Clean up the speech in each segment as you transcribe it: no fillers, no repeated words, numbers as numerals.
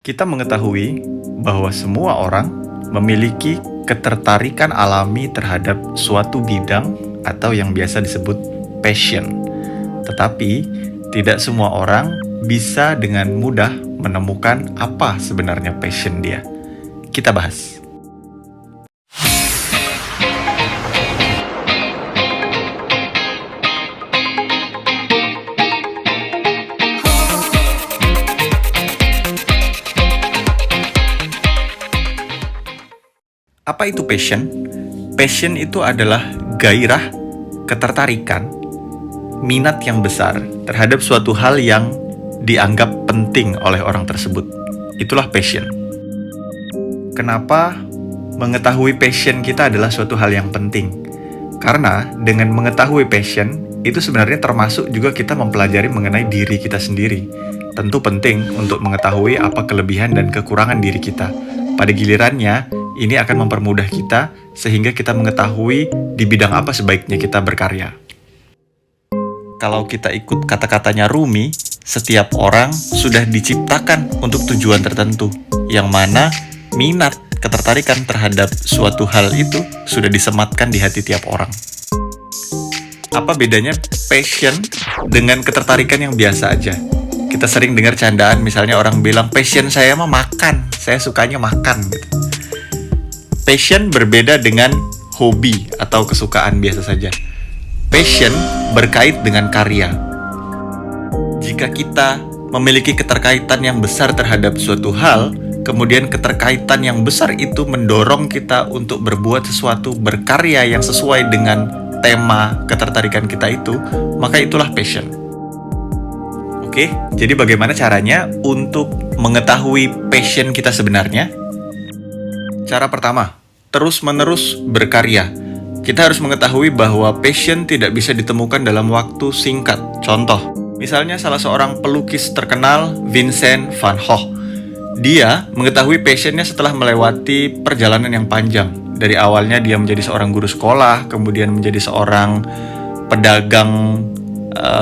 Kita mengetahui bahwa semua orang memiliki ketertarikan alami terhadap suatu bidang atau yang biasa disebut passion. Tetapi, tidak semua orang bisa dengan mudah menemukan apa sebenarnya passion dia. Kita bahas. Apa itu passion? Passion itu adalah gairah, ketertarikan, minat yang besar terhadap suatu hal yang dianggap penting oleh orang tersebut. Itulah passion. Kenapa mengetahui passion kita adalah suatu hal yang penting? Karena dengan mengetahui passion, itu sebenarnya termasuk juga kita mempelajari mengenai diri kita sendiri. Tentu penting untuk mengetahui apa kelebihan dan kekurangan diri kita. Pada gilirannya, ini akan mempermudah kita sehingga kita mengetahui di bidang apa sebaiknya kita berkarya. Kalau kita ikut kata-katanya Rumi, setiap orang sudah diciptakan untuk tujuan tertentu, yang mana minat, ketertarikan terhadap suatu hal itu sudah disematkan di hati tiap orang. Apa bedanya passion dengan ketertarikan yang biasa aja? Kita sering dengar candaan, misalnya orang bilang, passion saya mah makan, saya sukanya makan gitu. Passion berbeda dengan hobi atau kesukaan biasa saja. Passion berkait dengan karya. Jika kita memiliki keterkaitan yang besar terhadap suatu hal, kemudian keterkaitan yang besar itu mendorong kita untuk berbuat sesuatu, berkarya yang sesuai dengan tema ketertarikan kita itu, maka itulah passion. Oke, jadi bagaimana caranya untuk mengetahui passion kita sebenarnya? Cara pertama, terus-menerus berkarya. Kita harus mengetahui bahwa passion tidak bisa ditemukan dalam waktu singkat. Contoh, misalnya salah seorang pelukis terkenal, Vincent van Gogh. Dia mengetahui passionnya setelah melewati perjalanan yang panjang. Dari awalnya dia menjadi seorang guru sekolah, kemudian menjadi seorang pedagang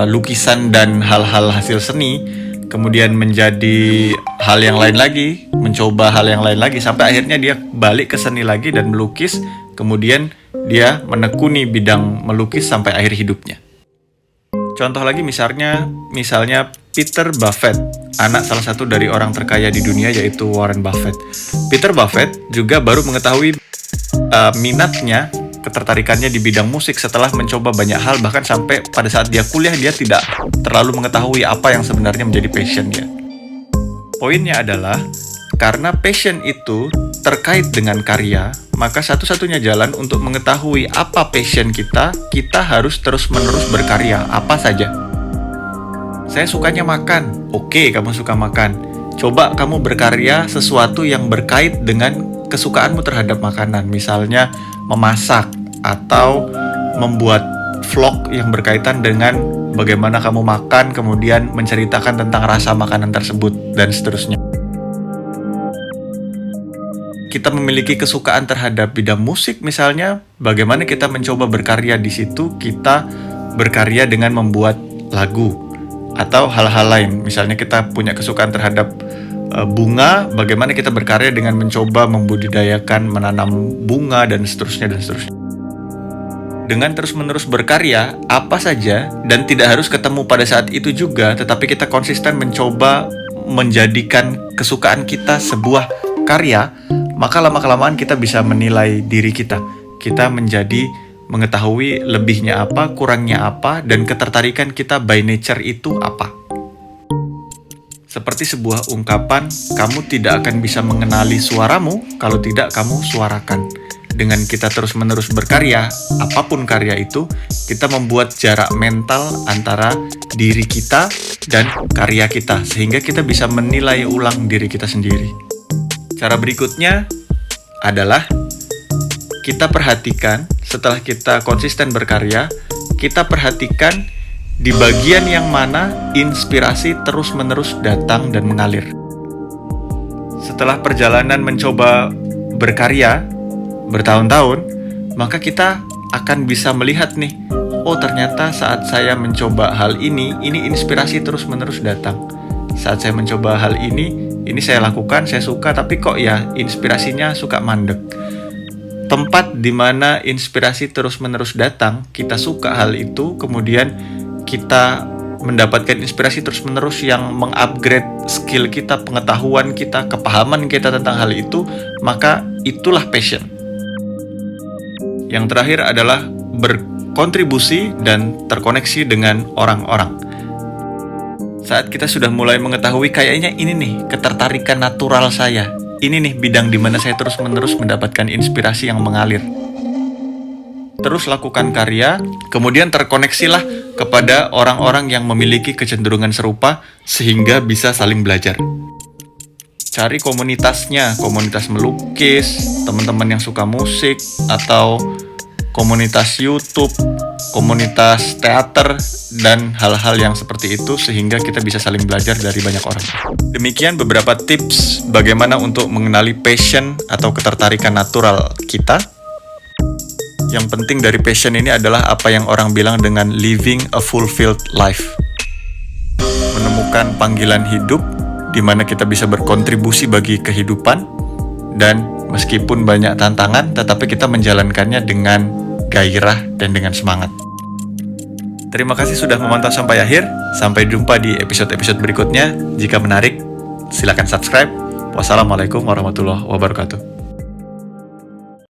lukisan dan hal-hal hasil seni, kemudian menjadi hal yang lain lagi, mencoba hal yang lain lagi, sampai akhirnya dia balik ke seni lagi dan melukis, kemudian dia menekuni bidang melukis sampai akhir hidupnya. Contoh lagi misalnya Peter Buffett, anak salah satu dari orang terkaya di dunia yaitu Warren Buffett. Peter Buffett juga baru mengetahui minatnya, ketertarikannya di bidang musik setelah mencoba banyak hal, bahkan sampai pada saat dia kuliah dia tidak terlalu mengetahui apa yang sebenarnya menjadi passionnya. Poinnya adalah, karena passion itu terkait dengan karya, maka satu-satunya jalan untuk mengetahui apa passion kita harus terus-menerus berkarya, apa saja. Saya sukanya makan. Oke, kamu suka makan. Coba kamu berkarya sesuatu yang berkait dengan kesukaanmu terhadap makanan. Misalnya memasak atau membuat vlog yang berkaitan dengan bagaimana kamu makan, kemudian menceritakan tentang rasa makanan tersebut, dan seterusnya. Kita memiliki kesukaan terhadap bidang musik misalnya, bagaimana kita mencoba berkarya di situ, kita berkarya dengan membuat lagu atau hal-hal lain. Misalnya kita punya kesukaan terhadap bunga, bagaimana kita berkarya dengan mencoba membudidayakan, menanam bunga, dan seterusnya dan seterusnya. Dengan terus-menerus berkarya, apa saja, dan tidak harus ketemu pada saat itu juga, tetapi kita konsisten mencoba menjadikan kesukaan kita sebuah karya, maka lama-kelamaan kita bisa menilai diri kita. Kita menjadi mengetahui lebihnya apa, kurangnya apa, dan ketertarikan kita by nature itu apa. Seperti sebuah ungkapan, kamu tidak akan bisa mengenali suaramu kalau tidak kamu suarakan. Dengan kita terus-menerus berkarya, apapun karya itu, kita membuat jarak mental antara diri kita dan karya kita, sehingga kita bisa menilai ulang diri kita sendiri. Cara berikutnya adalah kita perhatikan, setelah kita konsisten berkarya, kita perhatikan di bagian yang mana inspirasi terus-menerus datang dan mengalir. Setelah perjalanan mencoba berkarya bertahun-tahun, maka kita akan bisa melihat nih, oh ternyata saat saya mencoba hal ini inspirasi terus-menerus datang. Saat saya mencoba hal ini ini saya lakukan, saya suka, tapi kok ya inspirasinya suka mandek. Tempat di mana inspirasi terus-menerus datang, kita suka hal itu, kemudian kita mendapatkan inspirasi terus-menerus yang mengupgrade skill kita, pengetahuan kita, kepahaman kita tentang hal itu, maka itulah passion. Yang terakhir adalah berkontribusi dan terkoneksi dengan orang-orang. Saat kita sudah mulai mengetahui kayaknya ini nih ketertarikan natural saya, ini nih bidang di mana saya terus-menerus mendapatkan inspirasi yang mengalir. Terus lakukan karya, kemudian terkoneksilah kepada orang-orang yang memiliki kecenderungan serupa sehingga bisa saling belajar. Cari komunitasnya, komunitas melukis, teman-teman yang suka musik, atau komunitas YouTube, komunitas teater, dan hal-hal yang seperti itu sehingga kita bisa saling belajar dari banyak orang. Demikian beberapa tips bagaimana untuk mengenali passion atau ketertarikan natural kita. Yang penting dari passion ini adalah apa yang orang bilang dengan living a fulfilled life. Menemukan panggilan hidup di mana kita bisa berkontribusi bagi kehidupan, dan meskipun banyak tantangan tetapi kita menjalankannya dengan gairah dan dengan semangat. Terima kasih sudah memantau sampai akhir. Sampai jumpa di episode-episode berikutnya. Jika menarik, silakan subscribe. Wassalamualaikum warahmatullahi wabarakatuh.